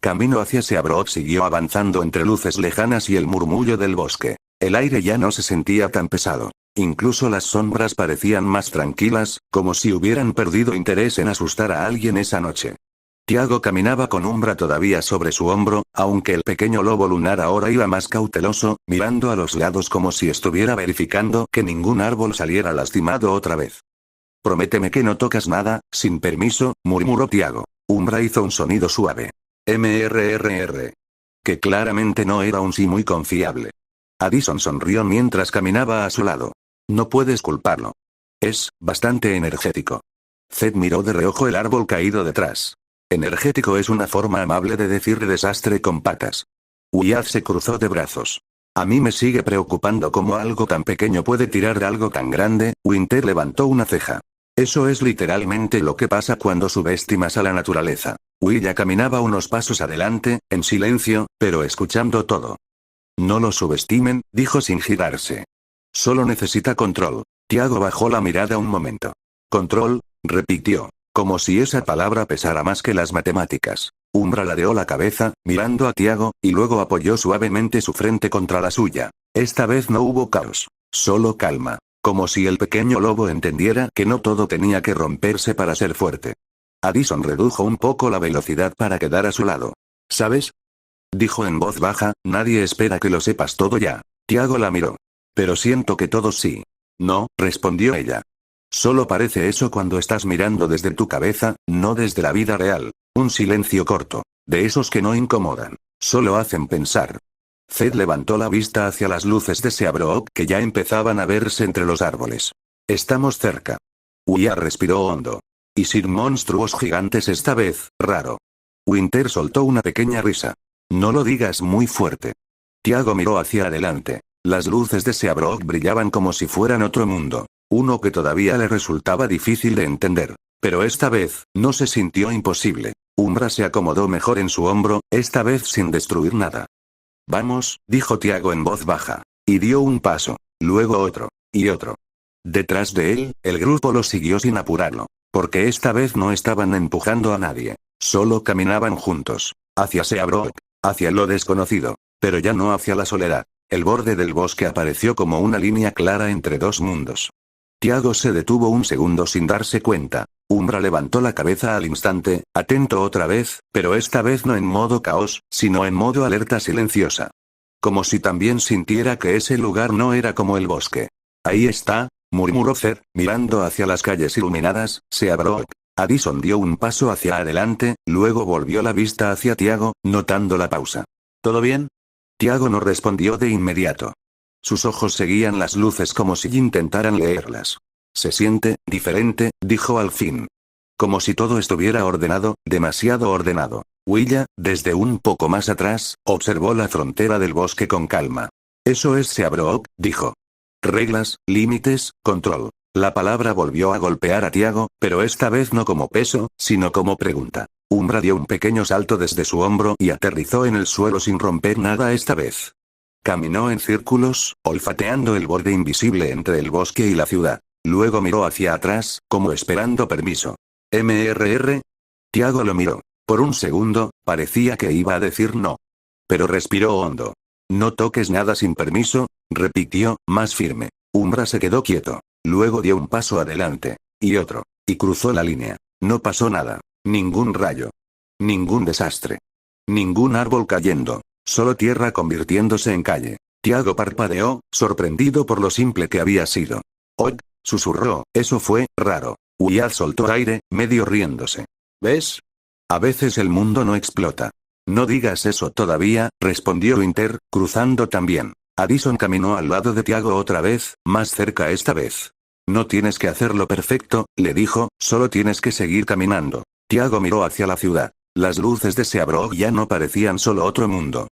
camino hacia Seabrook siguió avanzando entre luces lejanas y el murmullo del bosque. El aire ya no se sentía tan pesado. Incluso las sombras parecían más tranquilas, como si hubieran perdido interés en asustar a alguien esa noche. Tiago caminaba con Umbra todavía sobre su hombro, aunque el pequeño lobo lunar ahora iba más cauteloso, mirando a los lados como si estuviera verificando que ningún árbol saliera lastimado otra vez. Prométeme que no tocas nada, sin permiso, murmuró Tiago. Umbra hizo un sonido suave. MRRR. Que claramente no era un sí muy confiable. Addison sonrió mientras caminaba a su lado. No puedes culparlo. Es bastante energético. Zed miró de reojo el árbol caído detrás. Energético es una forma amable de decir desastre con patas. Wyatt se cruzó de brazos. A mí me sigue preocupando cómo algo tan pequeño puede tirar de algo tan grande. Winter levantó una ceja. Eso es literalmente lo que pasa cuando subestimas a la naturaleza. Willa caminaba unos pasos adelante, en silencio, pero escuchando todo. No lo subestimen, dijo sin girarse. Solo necesita control. Tiago bajó la mirada un momento. Control, repitió, como si esa palabra pesara más que las matemáticas. Umbra ladeó la cabeza, mirando a Tiago, y luego apoyó suavemente su frente contra la suya. Esta vez no hubo caos. Solo calma. Como si el pequeño lobo entendiera que no todo tenía que romperse para ser fuerte. Addison redujo un poco la velocidad para quedar a su lado. ¿Sabes? Dijo en voz baja, nadie espera que lo sepas todo ya. Tiago la miró. Pero siento que todos sí. No, respondió ella. Solo parece eso cuando estás mirando desde tu cabeza, no desde la vida real. Un silencio corto. De esos que no incomodan. Solo hacen pensar. Zed levantó la vista hacia las luces de Seabrook que ya empezaban a verse entre los árboles. Estamos cerca. Wyatt respiró hondo. Y sin monstruos gigantes esta vez, raro. Winter soltó una pequeña risa. No lo digas muy fuerte. Tiago miró hacia adelante. Las luces de Seabrook brillaban como si fueran otro mundo. Uno que todavía le resultaba difícil de entender. Pero esta vez, no se sintió imposible. Umbra se acomodó mejor en su hombro, esta vez sin destruir nada. Vamos, dijo Tiago en voz baja. Y dio un paso. Luego otro. Y otro. Detrás de él, el grupo lo siguió sin apurarlo. Porque esta vez no estaban empujando a nadie. Solo caminaban juntos. Hacia Seabrook. Hacia lo desconocido. Pero ya no hacia la soledad. El borde del bosque apareció como una línea clara entre dos mundos. Tiago se detuvo un segundo sin darse cuenta. Umbra levantó la cabeza al instante, atento otra vez, pero esta vez no en modo caos, sino en modo alerta silenciosa. Como si también sintiera que ese lugar no era como el bosque. Ahí está, murmuró Zed, mirando hacia las calles iluminadas. Seabrook. Addison dio un paso hacia adelante, luego volvió la vista hacia Tiago, notando la pausa. ¿Todo bien? Tiago no respondió de inmediato. Sus ojos seguían las luces como si intentaran leerlas. Se siente diferente, dijo al fin. Como si todo estuviera ordenado, demasiado ordenado. Willa, desde un poco más atrás, observó la frontera del bosque con calma. Eso es Seabrook, dijo. Reglas, límites, control. La palabra volvió a golpear a Tiago, pero esta vez no como peso, sino como pregunta. Umbra dio un pequeño salto desde su hombro y aterrizó en el suelo sin romper nada esta vez. Caminó en círculos, olfateando el borde invisible entre el bosque y la ciudad. Luego miró hacia atrás, como esperando permiso. ¿MRR? Tiago lo miró. Por un segundo, parecía que iba a decir no. Pero respiró hondo. No toques nada sin permiso, repitió, más firme. Umbra se quedó quieto. Luego dio un paso adelante. Y otro. Y cruzó la línea. No pasó nada. Ningún rayo. Ningún desastre. Ningún árbol cayendo. Solo tierra convirtiéndose en calle. Tiago parpadeó, sorprendido por lo simple que había sido. «Oye», susurró, eso fue raro. Wyatt soltó aire, medio riéndose. ¿Ves? A veces el mundo no explota. No digas eso todavía, respondió Winter, cruzando también. Addison caminó al lado de Tiago otra vez, más cerca esta vez. No tienes que hacerlo perfecto, le dijo, solo tienes que seguir caminando. Tiago miró hacia la ciudad. Las luces de Seabrook ya no parecían solo otro mundo.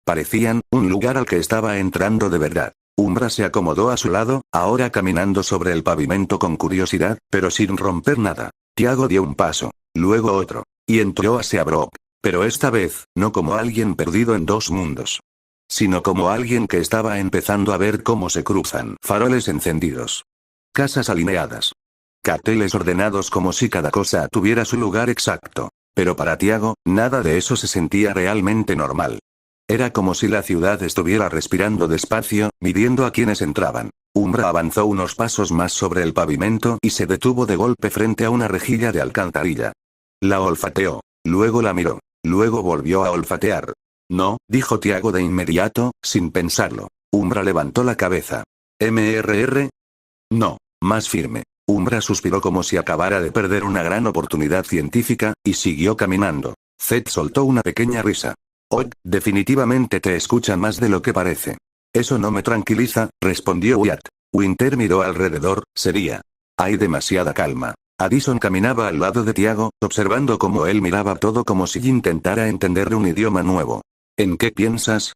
Parecían un lugar al que estaba entrando de verdad. Umbra se acomodó a su lado, ahora caminando sobre el pavimento con curiosidad, pero sin romper nada. Tiago dio un paso, luego otro, y entró a Seabrook. Pero esta vez, no como alguien perdido en dos mundos. Sino como alguien que estaba empezando a ver cómo se cruzan faroles encendidos. Casas alineadas. Carteles ordenados como si cada cosa tuviera su lugar exacto. Pero para Tiago, nada de eso se sentía realmente normal. Era como si la ciudad estuviera respirando despacio, midiendo a quienes entraban. Umbra avanzó unos pasos más sobre el pavimento y se detuvo de golpe frente a una rejilla de alcantarilla. La olfateó. Luego la miró. Luego volvió a olfatear. No, dijo Tiago de inmediato, sin pensarlo. Umbra levantó la cabeza. ¿MRR? No, más firme. Umbra suspiró como si acabara de perder una gran oportunidad científica, y siguió caminando. Zed soltó una pequeña risa. Oh, definitivamente te escucha más de lo que parece. Eso no me tranquiliza, respondió Wyatt. Winter miró alrededor, sería. Hay demasiada calma. Addison caminaba al lado de Tiago, observando cómo él miraba todo como si intentara entender un idioma nuevo. ¿En qué piensas?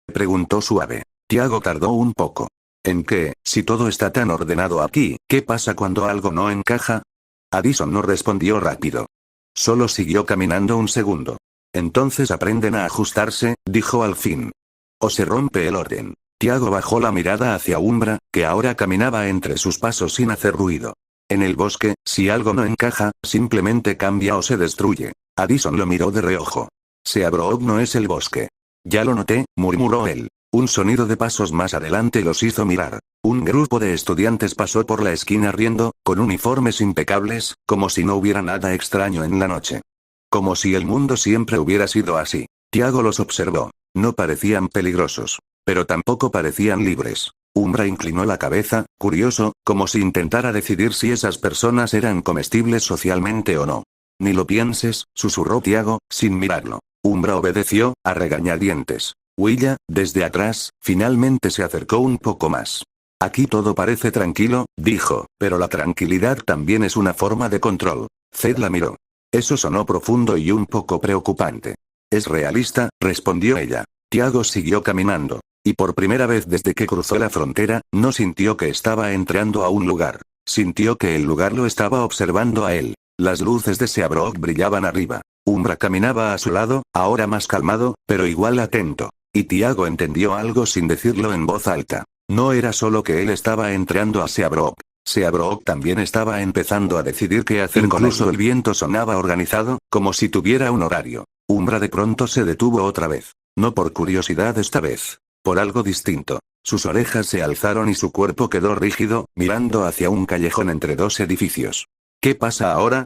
Preguntó suave. Tiago tardó un poco. ¿En qué, si todo está tan ordenado aquí, qué pasa cuando algo no encaja? Addison no respondió rápido. Solo siguió caminando un segundo. Entonces aprenden a ajustarse, dijo al fin. O se rompe el orden. Tiago bajó la mirada hacia Umbra, que ahora caminaba entre sus pasos sin hacer ruido. En el bosque, si algo no encaja, simplemente cambia o se destruye. Addison lo miró de reojo. Seabrook no es el bosque. Ya lo noté, murmuró él. Un sonido de pasos más adelante los hizo mirar. Un grupo de estudiantes pasó por la esquina riendo, con uniformes impecables, como si no hubiera nada extraño en la noche. Como si el mundo siempre hubiera sido así. Tiago los observó. No parecían peligrosos. Pero tampoco parecían libres. Umbra inclinó la cabeza, curioso, como si intentara decidir si esas personas eran comestibles socialmente o no. Ni lo pienses, susurró Tiago, sin mirarlo. Umbra obedeció, a regañadientes. Willa, desde atrás, finalmente se acercó un poco más. Aquí todo parece tranquilo, dijo, pero la tranquilidad también es una forma de control. Zed la miró. Eso sonó profundo y un poco preocupante. Es realista, respondió ella. Tiago siguió caminando. Y por primera vez desde que cruzó la frontera, no sintió que estaba entrando a un lugar. Sintió que el lugar lo estaba observando a él. Las luces de Seabrook brillaban arriba. Umbra caminaba a su lado, ahora más calmado, pero igual atento. Y Tiago entendió algo sin decirlo en voz alta. No era solo que él estaba entrando a Seabrook. Seabrook también estaba empezando a decidir qué hacer con él. Incluso el viento sonaba organizado, como si tuviera un horario. Umbra de pronto se detuvo otra vez. No por curiosidad esta vez. Por algo distinto. Sus orejas se alzaron y su cuerpo quedó rígido, mirando hacia un callejón entre dos edificios. ¿Qué pasa ahora?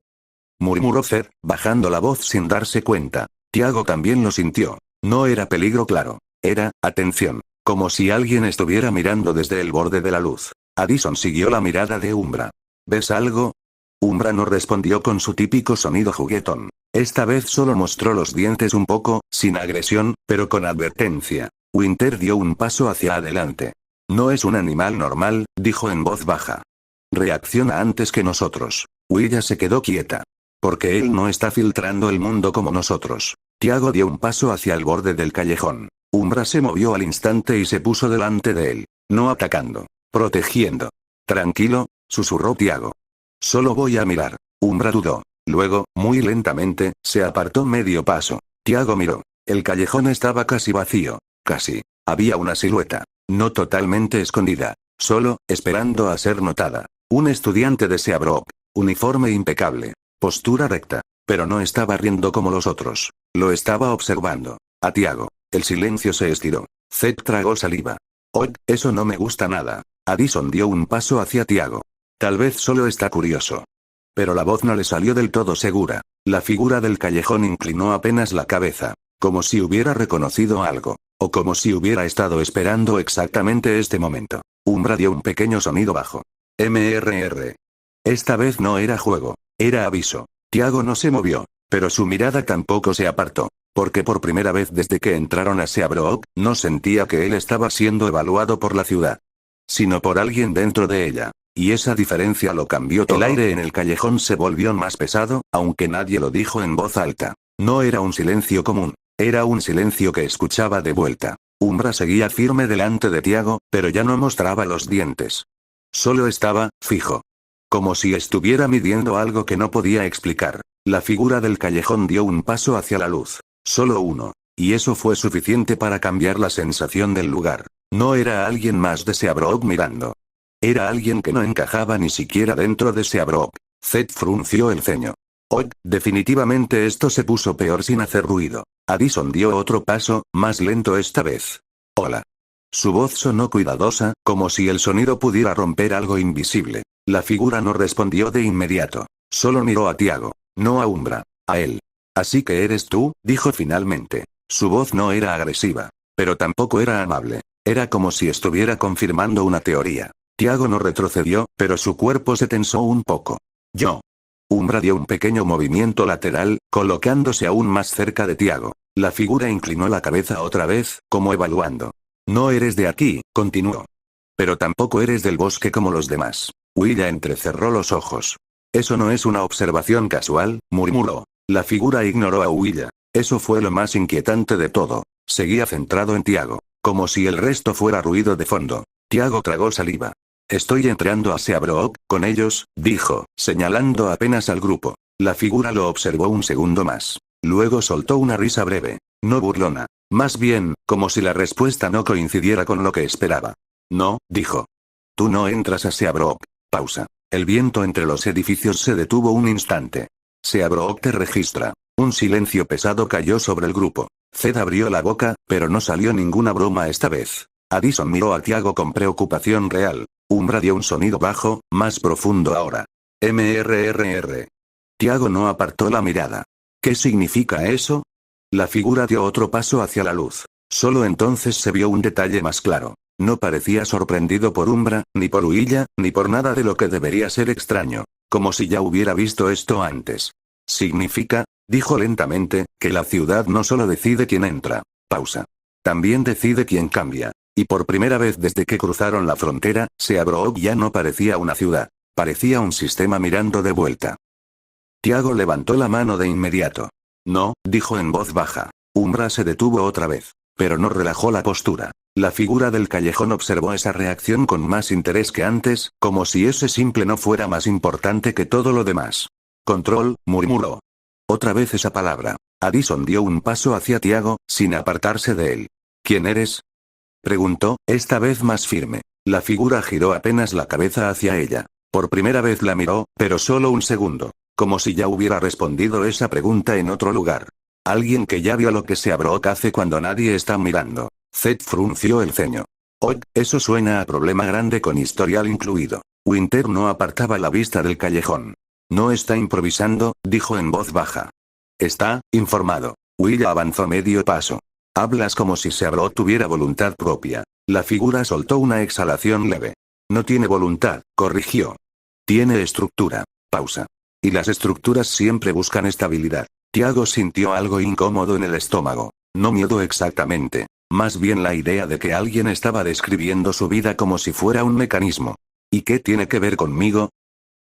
Murmuró Zed, bajando la voz sin darse cuenta. Tiago también lo sintió. No era peligro claro. Era, atención. Como si alguien estuviera mirando desde el borde de la luz. Addison siguió la mirada de Umbra. ¿Ves algo? Umbra no respondió con su típico sonido juguetón. Esta vez solo mostró los dientes un poco, sin agresión, pero con advertencia. Winter dio un paso hacia adelante. No es un animal normal, dijo en voz baja. Reacciona antes que nosotros. Willa se quedó quieta. Porque él no está filtrando el mundo como nosotros. Tiago dio un paso hacia el borde del callejón. Umbra se movió al instante y se puso delante de él. No atacando. Protegiendo. Tranquilo, susurró Tiago. Solo voy a mirar. Umbra dudó. Luego, muy lentamente, se apartó medio paso. Tiago miró. El callejón estaba casi vacío. Casi. Había una silueta. No totalmente escondida. Solo, esperando a ser notada. Un estudiante de Seabrook. Uniforme impecable. Postura recta. Pero no estaba riendo como los otros. Lo estaba observando. A Tiago. El silencio se estiró. Zed tragó saliva. Oh, eso no me gusta nada. Addison dio un paso hacia Tiago. Tal vez solo está curioso. Pero la voz no le salió del todo segura. La figura del callejón inclinó apenas la cabeza. Como si hubiera reconocido algo. O como si hubiera estado esperando exactamente este momento. Umbra dio un pequeño sonido bajo. MRR. Esta vez no era juego. Era aviso. Tiago no se movió. Pero su mirada tampoco se apartó. Porque por primera vez desde que entraron a Seabrook, no sentía que él estaba siendo evaluado por la ciudad. Sino por alguien dentro de ella. Y esa diferencia lo cambió todo. El aire en el callejón se volvió más pesado, aunque nadie lo dijo en voz alta. No era un silencio común. Era un silencio que escuchaba de vuelta. Umbra seguía firme delante de Tiago, pero ya no mostraba los dientes. Solo estaba, fijo. Como si estuviera midiendo algo que no podía explicar. La figura del callejón dio un paso hacia la luz. Solo uno. Y eso fue suficiente para cambiar la sensación del lugar. No era alguien más de Seabrook mirando. Era alguien que no encajaba ni siquiera dentro de Seabrook. Zed frunció el ceño. Oh, definitivamente esto se puso peor sin hacer ruido. Addison dio otro paso, más lento esta vez. Hola. Su voz sonó cuidadosa, como si el sonido pudiera romper algo invisible. La figura no respondió de inmediato. Solo miró a Tiago. No a Umbra. A él. Así que eres tú, dijo finalmente. Su voz no era agresiva. Pero tampoco era amable. Era como si estuviera confirmando una teoría. Tiago no retrocedió, pero su cuerpo se tensó un poco. Yo. Umbra dio un pequeño movimiento lateral, colocándose aún más cerca de Tiago. La figura inclinó la cabeza otra vez, como evaluando. No eres de aquí, continuó. Pero tampoco eres del bosque como los demás. Willa entrecerró los ojos. Eso no es una observación casual, murmuró. La figura ignoró a Willa. Eso fue lo más inquietante de todo. Seguía centrado en Tiago, como si el resto fuera ruido de fondo. Tiago tragó saliva. Estoy entrando a Seabrook, con ellos, dijo, señalando apenas al grupo. La figura lo observó un segundo más. Luego soltó una risa breve. No burlona. Más bien, como si la respuesta no coincidiera con lo que esperaba. No, dijo. Tú no entras a Seabrook. Pausa. El viento entre los edificios se detuvo un instante. Seabrook te registra. Un silencio pesado cayó sobre el grupo. Zed abrió la boca, pero no salió ninguna broma esta vez. Addison miró a Tiago con preocupación real. Umbra dio un sonido bajo, más profundo ahora. MRRR. Tiago no apartó la mirada. ¿Qué significa eso? La figura dio otro paso hacia la luz. Solo entonces se vio un detalle más claro. No parecía sorprendido por Umbra, ni por Huilla, ni por nada de lo que debería ser extraño. Como si ya hubiera visto esto antes. Significa, dijo lentamente, que la ciudad no solo decide quién entra. Pausa. También decide quién cambia. Y por primera vez desde que cruzaron la frontera, Seabrook ya no parecía una ciudad. Parecía un sistema mirando de vuelta. Tiago levantó la mano de inmediato. No, dijo en voz baja. Umbra se detuvo otra vez. Pero no relajó la postura. La figura del callejón observó esa reacción con más interés que antes, como si ese simple no fuera más importante que todo lo demás. Control, murmuró. Otra vez esa palabra. Addison dio un paso hacia Tiago, sin apartarse de él. ¿Quién eres? Preguntó, esta vez más firme. La figura giró apenas la cabeza hacia ella. Por primera vez la miró, pero solo un segundo. Como si ya hubiera respondido esa pregunta en otro lugar. Alguien que ya vio lo que Seabrook hace cuando nadie está mirando. Zed frunció el ceño. Oh, eso suena a problema grande con historial incluido. Winter no apartaba la vista del callejón. No está improvisando, dijo en voz baja. Está, informado. Will avanzó medio paso. Hablas como si Seabrook tuviera voluntad propia. La figura soltó una exhalación leve. No tiene voluntad, corrigió. Tiene estructura. Pausa. Y las estructuras siempre buscan estabilidad. Tiago sintió algo incómodo en el estómago. No miedo exactamente. Más bien la idea de que alguien estaba describiendo su vida como si fuera un mecanismo. ¿Y qué tiene que ver conmigo?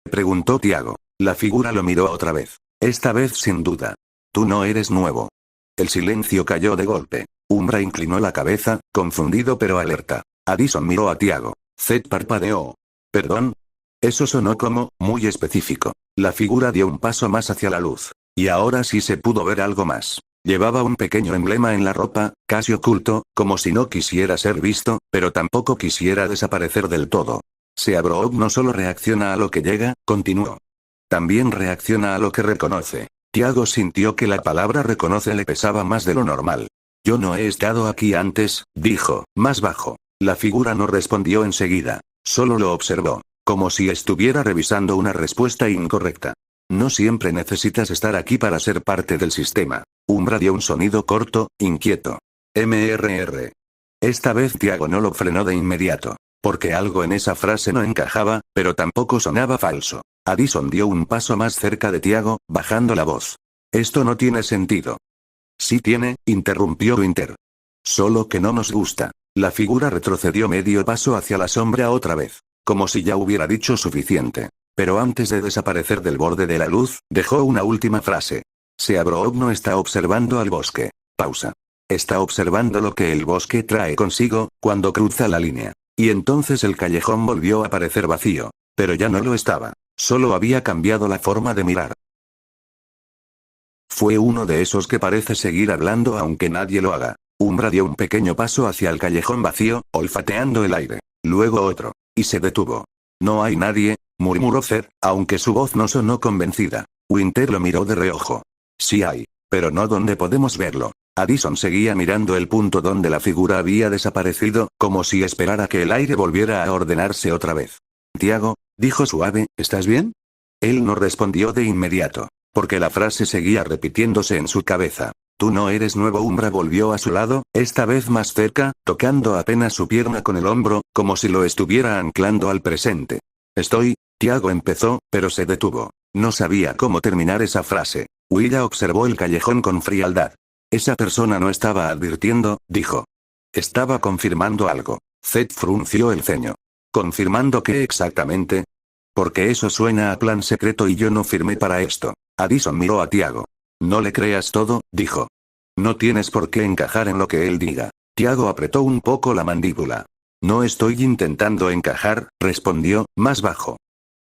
Preguntó Tiago. La figura lo miró otra vez. Esta vez sin duda. Tú no eres nuevo. El silencio cayó de golpe. Umbra inclinó la cabeza, confundido pero alerta. Addison miró a Tiago. Zed parpadeó. ¿Perdón? Eso sonó como, muy específico. La figura dio un paso más hacia la luz. Y ahora sí se pudo ver algo más. Llevaba un pequeño emblema en la ropa, casi oculto, como si no quisiera ser visto, pero tampoco quisiera desaparecer del todo. Seabrook no solo reacciona a lo que llega, continuó. También reacciona a lo que reconoce. Tiago sintió que la palabra reconoce le pesaba más de lo normal. Yo no he estado aquí antes, dijo, más bajo. La figura no respondió enseguida. Solo lo observó. Como si estuviera revisando una respuesta incorrecta. No siempre necesitas estar aquí para ser parte del sistema. Umbra dio un sonido corto, inquieto. MRR. Esta vez Tiago no lo frenó de inmediato. Porque algo en esa frase no encajaba, pero tampoco sonaba falso. Addison dio un paso más cerca de Tiago, bajando la voz. Esto no tiene sentido. Sí tiene, interrumpió Winter. Solo que no nos gusta. La figura retrocedió medio paso hacia la sombra otra vez. Como si ya hubiera dicho suficiente. Pero antes de desaparecer del borde de la luz, dejó una última frase. Seabrook no está observando al bosque. Pausa. Está observando lo que el bosque trae consigo, cuando cruza la línea. Y entonces el callejón volvió a parecer vacío. Pero ya no lo estaba. Solo había cambiado la forma de mirar. Fue uno de esos que parece seguir hablando aunque nadie lo haga. Umbra dio un pequeño paso hacia el callejón vacío, olfateando el aire. Luego otro. Y se detuvo. No hay nadie, murmuró Zed, aunque su voz no sonó convencida. Winter lo miró de reojo. Sí hay, pero no donde podemos verlo. Addison seguía mirando el punto donde la figura había desaparecido, como si esperara que el aire volviera a ordenarse otra vez. Tiago, dijo suave, ¿estás bien? Él no respondió de inmediato, porque la frase seguía repitiéndose en su cabeza. Tú no eres nuevo. Umbra volvió a su lado, esta vez más cerca, tocando apenas su pierna con el hombro, como si lo estuviera anclando al presente. Tiago empezó, pero se detuvo. No sabía cómo terminar esa frase. Willa observó el callejón con frialdad. Esa persona no estaba advirtiendo, dijo. Estaba confirmando algo. Zed frunció el ceño. ¿Confirmando qué exactamente? Porque eso suena a plan secreto y yo no firmé para esto. Addison miró a Tiago. No le creas todo, dijo. No tienes por qué encajar en lo que él diga. Tiago apretó un poco la mandíbula. No estoy intentando encajar, respondió, más bajo.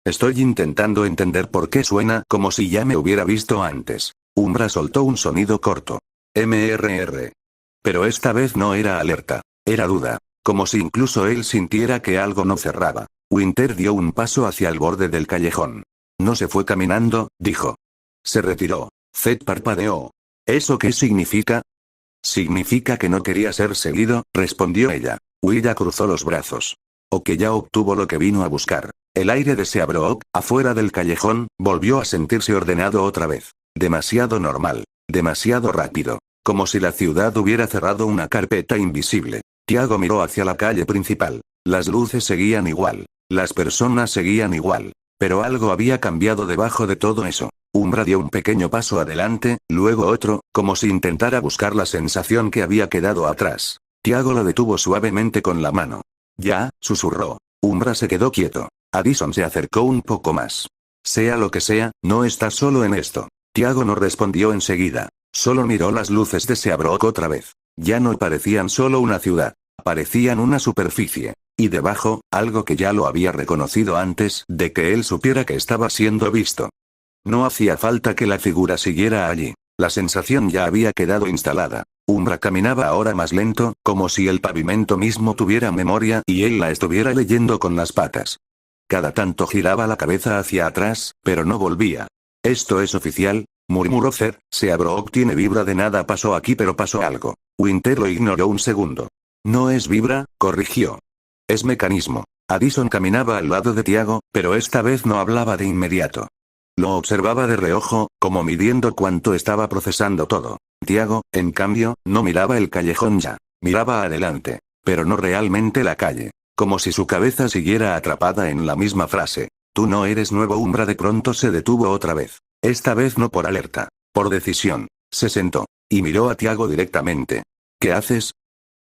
Estoy intentando entender por qué suena como si ya me hubiera visto antes. Umbra soltó un sonido corto. MRR. Pero esta vez no era alerta. Era duda. Como si incluso él sintiera que algo no cerraba. Winter dio un paso hacia el borde del callejón. No se fue caminando, dijo. Se retiró. Zed parpadeó. ¿Eso qué significa? Significa que no quería ser seguido, respondió ella. Willa cruzó los brazos. O que ya obtuvo lo que vino a buscar. El aire de Seabrook, afuera del callejón, volvió a sentirse ordenado otra vez. Demasiado normal. Demasiado rápido. Como si la ciudad hubiera cerrado una carpeta invisible. Tiago miró hacia la calle principal. Las luces seguían igual. Las personas seguían igual. Pero algo había cambiado debajo de todo eso. Umbra dio un pequeño paso adelante, luego otro, como si intentara buscar la sensación que había quedado atrás. Tiago lo detuvo suavemente con la mano. Ya, susurró. Umbra se quedó quieto. Addison se acercó un poco más. Sea lo que sea, no estás solo en esto. Tiago no respondió enseguida. Solo miró las luces de Seabrook otra vez. Ya no parecían solo una ciudad. Parecían una superficie. Y debajo, algo que ya lo había reconocido antes de que él supiera que estaba siendo visto. No hacía falta que la figura siguiera allí. La sensación ya había quedado instalada. Umbra caminaba ahora más lento, como si el pavimento mismo tuviera memoria y él la estuviera leyendo con las patas. Cada tanto giraba la cabeza hacia atrás, pero no volvía. Esto es oficial, murmuró Zed. Seabrook tiene vibra de nada pasó aquí pero pasó algo. Winter lo ignoró un segundo. No es vibra, corrigió. Es mecanismo. Addison caminaba al lado de Tiago, pero esta vez no hablaba de inmediato. Lo observaba de reojo, como midiendo cuánto estaba procesando todo. Tiago, en cambio, no miraba el callejón ya. Miraba adelante. Pero no realmente la calle. Como si su cabeza siguiera atrapada en la misma frase. Tú no eres nuevo. Umbra de pronto se detuvo otra vez. Esta vez no por alerta. Por decisión. Se sentó. Y miró a Tiago directamente. ¿Qué haces?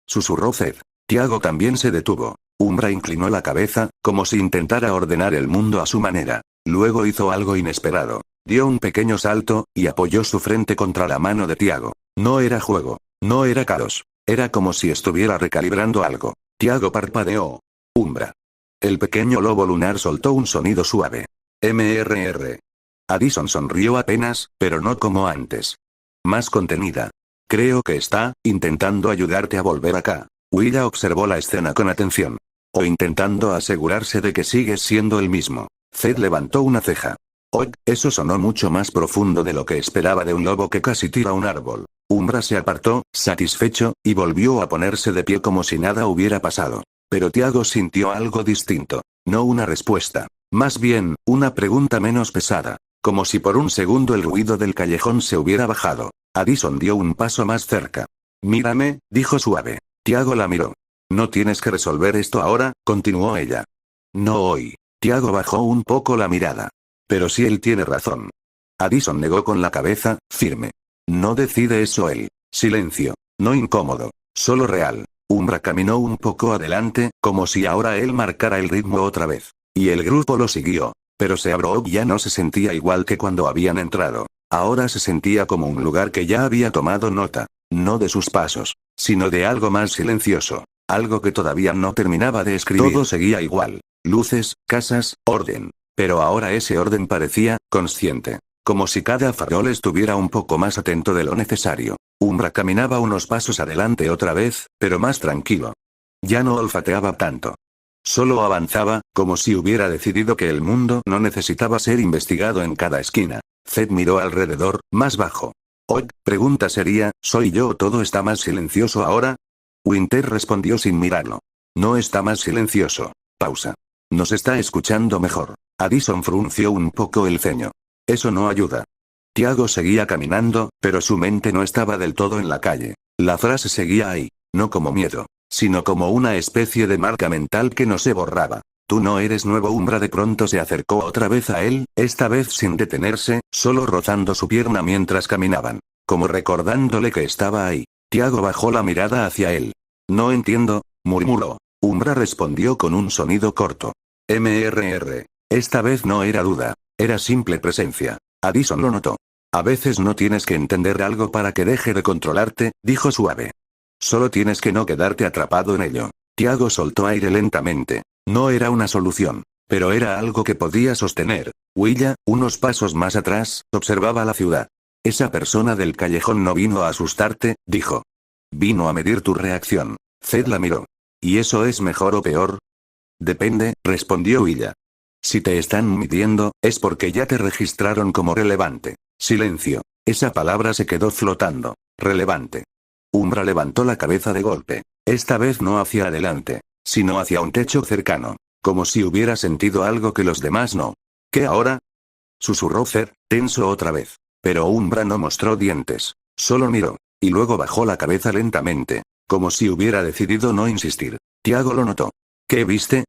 Susurró Zed. Tiago también se detuvo. Umbra inclinó la cabeza, como si intentara ordenar el mundo a su manera. Luego hizo algo inesperado. Dio un pequeño salto, y apoyó su frente contra la mano de Tiago. No era juego. No era caos. Era como si estuviera recalibrando algo. Tiago parpadeó. Umbra. El pequeño lobo lunar soltó un sonido suave. MRR. Addison sonrió apenas, pero no como antes. Más contenida. Creo que está intentando ayudarte a volver acá. Willa observó la escena con atención. O intentando asegurarse de que sigues siendo el mismo. Zed levantó una ceja. Eso sonó mucho más profundo de lo que esperaba de un lobo que casi tira un árbol. Umbra se apartó, satisfecho, y volvió a ponerse de pie como si nada hubiera pasado. Pero Tiago sintió algo distinto. No una respuesta. Más bien, una pregunta menos pesada. Como si por un segundo el ruido del callejón se hubiera bajado. Addison dio un paso más cerca. Mírame, dijo suave. Tiago la miró. No tienes que resolver esto ahora, continuó ella. No hoy. Tiago bajó un poco la mirada. Pero si él tiene razón. Addison negó con la cabeza, firme. No decide eso él. Silencio. No incómodo. Solo real. Umbra caminó un poco adelante, como si ahora él marcara el ritmo otra vez. Y el grupo lo siguió. Pero Seabrook ya no se sentía igual que cuando habían entrado. Ahora se sentía como un lugar que ya había tomado nota. No de sus pasos, sino de algo más silencioso. Algo que todavía no terminaba de escribir. Todo seguía igual. Luces, casas, orden. Pero ahora ese orden parecía consciente. Como si cada farol estuviera un poco más atento de lo necesario. Umbra caminaba unos pasos adelante otra vez, pero más tranquilo. Ya no olfateaba tanto. Solo avanzaba, como si hubiera decidido que el mundo no necesitaba ser investigado en cada esquina. Zed miró alrededor, más bajo. «Oye, pregunta sería, ¿soy yo o todo está más silencioso ahora?» Winter respondió sin mirarlo. «No está más silencioso. Pausa. Nos está escuchando mejor». Addison frunció un poco el ceño. «Eso no ayuda». Tiago seguía caminando, pero su mente no estaba del todo en la calle. La frase seguía ahí, no como miedo, sino como una especie de marca mental que no se borraba. «Tú no eres nuevo». Umbra de pronto se acercó otra vez a él, esta vez sin detenerse, solo rozando su pierna mientras caminaban. Como recordándole que estaba ahí. Tiago bajó la mirada hacia él. «No entiendo», murmuró. Umbra respondió con un sonido corto. «MRR». Esta vez no era duda, era simple presencia. Addison lo notó. «A veces no tienes que entender algo para que deje de controlarte», dijo suave. «Solo tienes que no quedarte atrapado en ello». Tiago soltó aire lentamente. No era una solución, pero era algo que podía sostener. Willa, unos pasos más atrás, observaba la ciudad. «Esa persona del callejón no vino a asustarte», dijo. «Vino a medir tu reacción». Zed la miró. «¿Y eso es mejor o peor?» «Depende», respondió Willa. «Si te están midiendo, es porque ya te registraron como relevante». Silencio. Esa palabra se quedó flotando. Relevante. Umbra levantó la cabeza de golpe. Esta vez no hacia adelante, sino hacia un techo cercano. Como si hubiera sentido algo que los demás no. ¿Qué ahora?, susurró Zed, tenso otra vez. Pero Umbra no mostró dientes. Solo miró. Y luego bajó la cabeza lentamente. Como si hubiera decidido no insistir. Tiago lo notó. «¿Qué viste?»,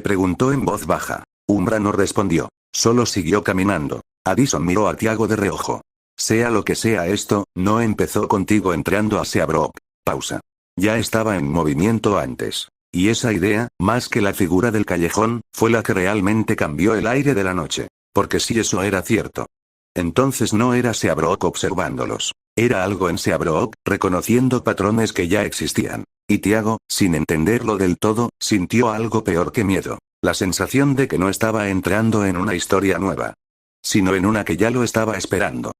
preguntó en voz baja. Umbra no respondió. Solo siguió caminando. Addison miró a Tiago de reojo. «Sea lo que sea esto, no empezó contigo entrando a Seabrook». Pausa. Ya estaba en movimiento antes. Y esa idea, más que la figura del callejón, fue la que realmente cambió el aire de la noche. Porque si eso era cierto. Entonces no era Seabrook observándolos. Era algo en Seabrook, reconociendo patrones que ya existían. Y Tiago, sin entenderlo del todo, sintió algo peor que miedo. La sensación de que no estaba entrando en una historia nueva, sino en una que ya lo estaba esperando.